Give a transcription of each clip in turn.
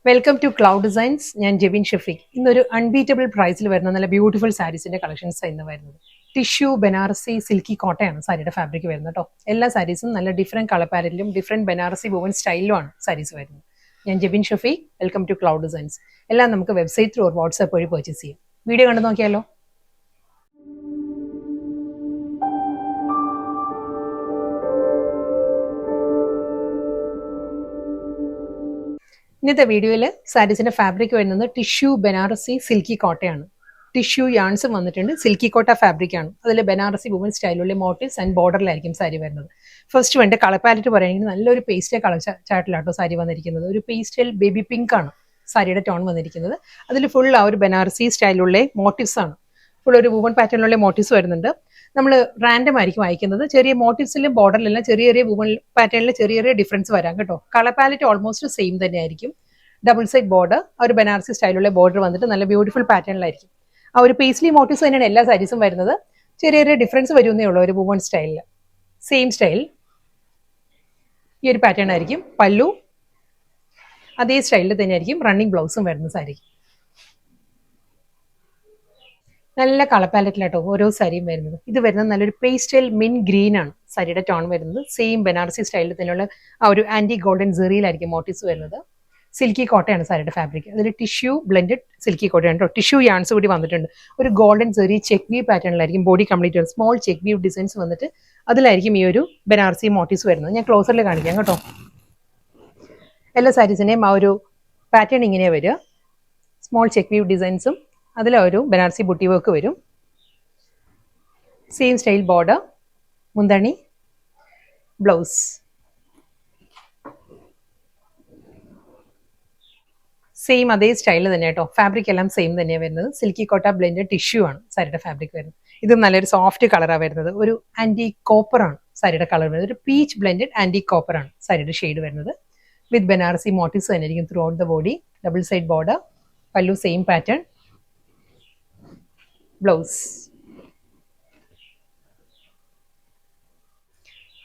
Welcome to cloud designs. ഞാൻ ജെബിൻ ഷഫീഖ്. ഇന്നൊരു unbeatable പ്രൈസിൽ വരുന്ന നല്ല ബ്യൂട്ടിഫുൾ സാരീസിന്റെ കളക്ഷൻസ് ഇന്ന് വരുന്നത്. ടിഷ്യൂ ബനാറസി സിൽക്കി കോട്ടയാണ് സാരിയുടെ ഫാബ്രിക് വരുന്നത് കേട്ടോ. എല്ലാ സാരീസും നല്ല ഡിഫറെന്റ് കളർ പാറ്റേണിലും ഡിഫറെന്റ് ബനാറസി വുമൻ സ്റ്റൈലിലുമാണ് സാരീസ് വരുന്നത്. ഞാൻ Jebin Shafeeq. Welcome to cloud designs. എല്ലാം നമുക്ക് വെബ്സൈറ്റ് ത്രൂ വാട്സ്ആപ്പ് വഴി പർച്ചേസ് ചെയ്യാം. വീഡിയോ കണ്ടു നോക്കിയാലോ. ഇന്നത്തെ വീഡിയോയിൽ സാരീസിന്റെ ഫാബ്രിക് വരുന്നത് ടിഷ്യൂ ബനാറസി സിൽക്കി കോട്ടയാണ്. ടിഷ്യൂ യാൺസും വന്നിട്ടുണ്ട്. സിൽക്കി കോട്ട ഫാബ്രിക് ആണ്. അതിൽ ബനാറസി വുമൻ സ്റ്റൈലുള്ള മോട്ടീവ്സ് ആൻഡ് ബോർഡറിലായിരിക്കും സാരി വരുന്നത്. ഫസ്റ്റ് വേണ്ട കളർ പാലറ്റ് പറയുകയാണെങ്കിൽ നല്ലൊരു പേസ്റ്റൽ കളർ ചാർട്ടിലാട്ടോ സാരി വന്നിരിക്കുന്നത്. ഒരു പേസ്റ്റൽ ബേബി പിങ്ക് ആണ് സാരിയുടെ ടോൺ വന്നിരിക്കുന്നത്. അതിൽ ഫുൾ ആ ഒരു ബനാറസി സ്റ്റൈലുള്ള മോട്ടീവ്സ് ആണ്. ഫുൾ ഒരു വുമൺ പാറ്റേണിലുള്ള മോട്ടീവ്സ് വരുന്നുണ്ട്. നമ്മൾ റാൻഡം ആയിരിക്കും അയക്കുന്നത്. ചെറിയ മോട്ടീവ്സിലും ബോർഡറിലെല്ലാം ചെറിയ ചെറിയ വുമൺ പാറ്റേണിൽ ചെറിയ ചെറിയ ഡിഫറൻസ് വരാം കേട്ടോ. കളർ പാലറ്റ് ഓൾമോസ്റ്റ് സെയിം തന്നെ ആയിരിക്കും. ഡബിൾ സൈഡ് ബോർഡർ, ആ ഒരു ബനാറസി സ്റ്റൈലുള്ള ബോർഡർ വന്നിട്ട് നല്ല ബ്യൂട്ടിഫുൾ പാറ്റേണിലായിരിക്കും. ആ ഒരു പേസ്ലി മോട്ടീവ്സ് തന്നെയാണ് എല്ലാ സാരീസും വരുന്നത്. ചെറിയ ചെറിയ ഡിഫറൻസ് വരുന്നേ ഉള്ളൂ ഒരു വുമൺ സ്റ്റൈലിൽ. സെയിം സ്റ്റൈൽ ഈ ഒരു പാറ്റേൺ ആയിരിക്കും. പല്ലു അതേ സ്റ്റൈലിൽ തന്നെ ആയിരിക്കും. റണ്ണിങ് ബ്ലൗസും വരുന്ന സാരി. നല്ല കളർ പാലറ്റിലാട്ടോ ഓരോ സാരിയും വരുന്നത്. ഇത് വരുന്നത് നല്ലൊരു പേസ്റ്റൽ മിൻ ഗ്രീൻ ആണ് സാരിയുടെ ടോൺ വരുന്നത്. സെയിം ബനാറസി സ്റ്റൈലിൽ തന്നെയുള്ള ആ ഒരു ആന്റി ഗോൾഡൻ സെറിയിലായിരിക്കും മോട്ടീവ്സ് വരുന്നത്. സിൽക്കി കോട്ടയാണ് സാരിയുടെ ഫാബ്രിക്. അതിൽ ടിഷ്യൂ ബ്ലെൻഡഡ് സിൽക്കി കോട്ടയാണ് കേട്ടോ. ടിഷ്യൂ യാൺസ് കൂടി വന്നിട്ടുണ്ട്. ഒരു ഗോൾഡൻ സെറി ചെക്ക് വ്യൂ പാറ്റേണിലായിരിക്കും body complete small check view designs വന്നിട്ട് അതിലായിരിക്കും ഈ ഒരു ബനാറസി മോട്ടീവ്സ് വരുന്നത്. ഞാൻ ക്ലോസറിൽ കാണിക്കാം കേട്ടോ. എല്ലാ സാരീസിനെയും ആ ഒരു പാറ്റേൺ ഇങ്ങനെയാണ് വരിക. സ്മോൾ ചെക്ക് വ്യൂ ഡിസൈൻസും അതിലൊരു ബനാറസി ബുട്ടി വർക്ക് വരും. സെയിം സ്റ്റൈൽ ബോർഡർ, മുന്താണി, ബ്ലൗസ്. സെയിം അതേ സ്റ്റൈലിൽ തന്നെ കേട്ടോ. ഫാബ്രിക് എല്ലാം സെയിം തന്നെയാണ് വരുന്നത്. സിൽക്കി കോട്ട ബ്ലെൻഡ് ടിഷ്യൂ ആണ് സാരിയുടെ ഫാബ്രിക് വരുന്നത്. ഇത് നല്ലൊരു സോഫ്റ്റ് കളറാണ് വരുന്നത്. ഒരു ആന്റി കോപ്പർ ആണ് സാരിയുടെ കളർ വരുന്നത്. ഒരു പീച്ച് ബ്ലെൻഡഡ് ആന്റി കോപ്പർ ആണ് സാരിയുടെ ഷെയ്ഡ് വരുന്നത്. വിത്ത് ബനാറസി മോട്ടീവ്സ് തന്നെ ആയിരിക്കും through out the body. Double side border, പല്ലു സെയിം പാറ്റേൺ, ബ്ലൗസ്.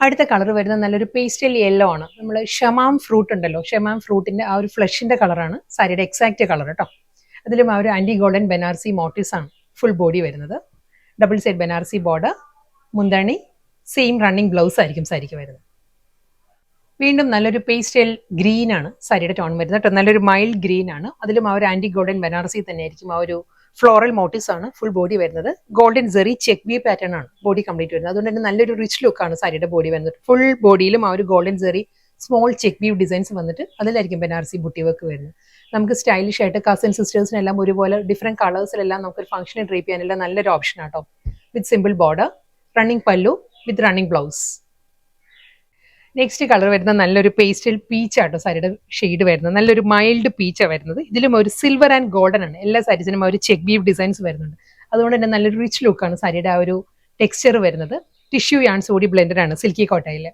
അടുത്ത കളർ വരുന്നത് നല്ലൊരു പേസ്റ്റൽ യെല്ലോ ആണ്. നമ്മൾ ഷമാം ഫ്രൂട്ട് ഉണ്ടല്ലോ, ഷമാം ഫ്രൂട്ടിന്റെ ആ ഒരു ഫ്ലഷിന്റെ കളറാണ് സാരിയുടെ എക്സാക്ട് കളർ കേട്ടോ. അതിലും ആ ഒരു ആന്റി ഗോൾഡൻ ബനാറസി മോട്ടീവ്സ് ആണ് ഫുൾ ബോഡി വരുന്നത്. ഡബിൾ സൈഡ് ബനാറസി ബോർഡർ, മുന്താണി, സെയിം റണ്ണിങ് ബ്ലൗസ് ആയിരിക്കും സാരിക്ക് വരുന്നത്. വീണ്ടും നല്ലൊരു പേസ്റ്റൽ ഗ്രീൻ ആണ് സാരിയുടെ ടോൺ വരുന്നത് കേട്ടോ. നല്ലൊരു മൈൽഡ് ഗ്രീൻ ആണ്. അതിലും ആ ഒരു ആന്റി ഗോൾഡൻ ബനാറസി തന്നെ ആയിരിക്കും. ആ ഒരു ഫ്ലോറൽ മോട്ടീവ്സ് ആണ് ഫുൾ ബോഡി വരുന്നത്. Golden zari check view pattern ആണ് ബോഡി കംപ്ലീറ്റ് വരുന്നത്. അതുകൊണ്ട് തന്നെ നല്ലൊരു റിച്ച് ലുക്ക് ആണ് സാരിയുടെ ബോഡി വരുന്നത്. ഫുൾ ബോഡിയിലും ആ ഒരു golden zari small check view designs വന്നിട്ട് അതിലായിരിക്കും ബനാറസി ബുട്ടി വർക്ക് വരുന്നത്. നമുക്ക് സ്റ്റൈലിഷ് ആയിട്ട് കസിൻ സിസ്റ്റേഴ്സിനെല്ലാം ഒരുപോലെ ഡിഫറെന്റ് കളേഴ്സിലെല്ലാം നമുക്കൊരു ഫംഗ്ഷന് ഡ്രേപ്പ് ചെയ്യാനെല്ലാം നല്ലൊരു ഓപ്ഷൻ ആട്ടോ. വിത്ത് സിമ്പിൾ ബോർഡർ, റണ്ണിങ് പല്ലു വിത്ത് റണ്ണിങ് ബ്ലൗസ്. നെക്സ്റ്റ് കളർ വരുന്ന നല്ലൊരു പേസ്റ്റൽ പീച്ച് ആട്ടോ സാരിയുടെ ഷെയ്ഡ് വരുന്നത്. നല്ലൊരു മൈൽഡ് പീച്ചാണ് വരുന്നത്. ഇതിലും ഒരു സിൽവർ ആൻഡ് ഗോൾഡൻ ആണ്. എല്ലാ സാരീസിനും ഒരു ചെക്ക് വീവ് ഡിസൈൻസ് വരുന്നുണ്ട്. അതുകൊണ്ട് തന്നെ നല്ലൊരു റിച്ച് ലുക്കാണ് സാരിയുടെ ആ ഒരു ടെക്സ്ചർ വരുന്നത്. ടിഷ്യൂ യാൺസ് കൂടി ബ്ലെൻഡഡ് ആണ് സിൽക്കി കോട്ടയിൽ.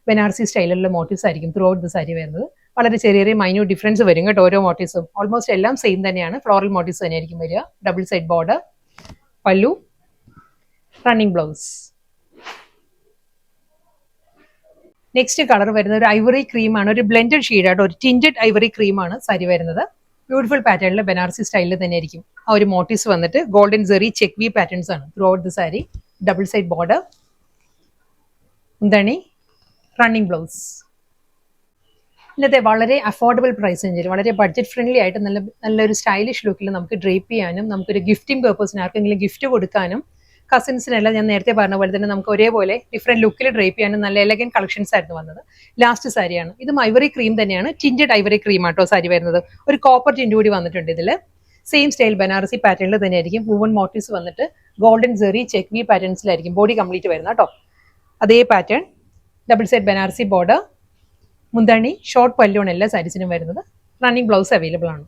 ബനാറസി സ്റ്റൈലിലുള്ള മോട്ടീവ്സ് ആയിരിക്കും ത്രൂ ഔട്ട് ദ സാരി വരുന്നത്. വളരെ ചെറിയ ചെറിയ മൈന്യൂട്ട് ഡിഫറൻസ് വരും കേട്ടോ. ഓരോ മോട്ടീവ്സും ഓൾമോസ്റ്റ് എല്ലാം സെയിം തന്നെയാണ്. ഫ്ലോറൽ മോട്ടീവ്സ് തന്നെയായിരിക്കും വരിക. ഡബിൾ സൈഡ് ബോർഡർ, പല്ലു, റണ്ണിങ് ബ്ലൗസ്. നെക്സ്റ്റ് കളർ വരുന്നത് ഒരു ഐവറി ക്രീമാണ്. ഒരു ബ്ലെൻഡഡ് ഷെയ്ഡായിട്ട് ഒരു ടിൻറ്റഡ് ഐവറി ക്രീമാണ് സാരി വരുന്നത്. ബ്യൂട്ടിഫുൾ പാറ്റേണിൽ ബനാറസി സ്റ്റൈലിൽ തന്നെ ആയിരിക്കും ആ ഒരു മോട്ടീവ്സ് വന്നിട്ട്. Golden zari check V patterns ആണ് through out the sari. Double side border, മുന്താണി, റണ്ണിങ് ബ്ലൗസ്. ഇന്നത്തെ വളരെ അഫോർഡബിൾ പ്രൈസ് റേഞ്ചിൽ വളരെ ബഡ്ജറ്റ് ഫ്രണ്ട്ലി ആയിട്ട് നല്ലൊരു സ്റ്റൈലിഷ് ലുക്കിൽ നമുക്ക് ഡ്രേപ്പ് ചെയ്യാനും നമുക്കൊരു ഗിഫ്റ്റിംഗ് പേർപ്പസിന് ആർക്കെങ്കിലും ഗിഫ്റ്റ് കൊടുക്കാനും കസിൻസിനെല്ലാം ഞാൻ നേരത്തെ പറഞ്ഞ പോലെ തന്നെ നമുക്ക് ഒരേപോലെ ഡിഫറെന്റ് ലുക്കിൽ ഡ്രേപ്പ് ചെയ്യാനും നല്ല എലഗന്റ് കളക്ഷൻസ് ആയിരുന്നു വന്നത്. ലാസ്റ്റ് സാരിയാണ്. ഇതും ഐവറി ക്രീം തന്നെയാണ്. ടിൻറ്റഡ് ഐവറി ക്രീം ആട്ടോ സാരി വരുന്നത്. ഒരു കോപ്പർ ടിൻറ്റ് കൂടി വന്നിട്ടുണ്ട് ഇതിൽ. സെയിം സ്റ്റൈൽ ബനാറസി പാറ്റേണിൽ തന്നെയായിരിക്കും. വുമൺ മോട്ടീവ്സ് വന്നിട്ട് ഗോൾഡൻ സെറി ചെക്ക് വി പാറ്റേൺസിലായിരിക്കും ബോഡി കംപ്ലീറ്റ് വരുന്നത് കേട്ടോ. അതേ pattern, double side Banarasi border, മുന്താണി, ഷോർട്ട് പല്ലുവാണ് എല്ലാ സാരീസിനും വരുന്നത്. റണ്ണിങ് ബ്ലൗസ് അവൈലബിൾ ആണ്.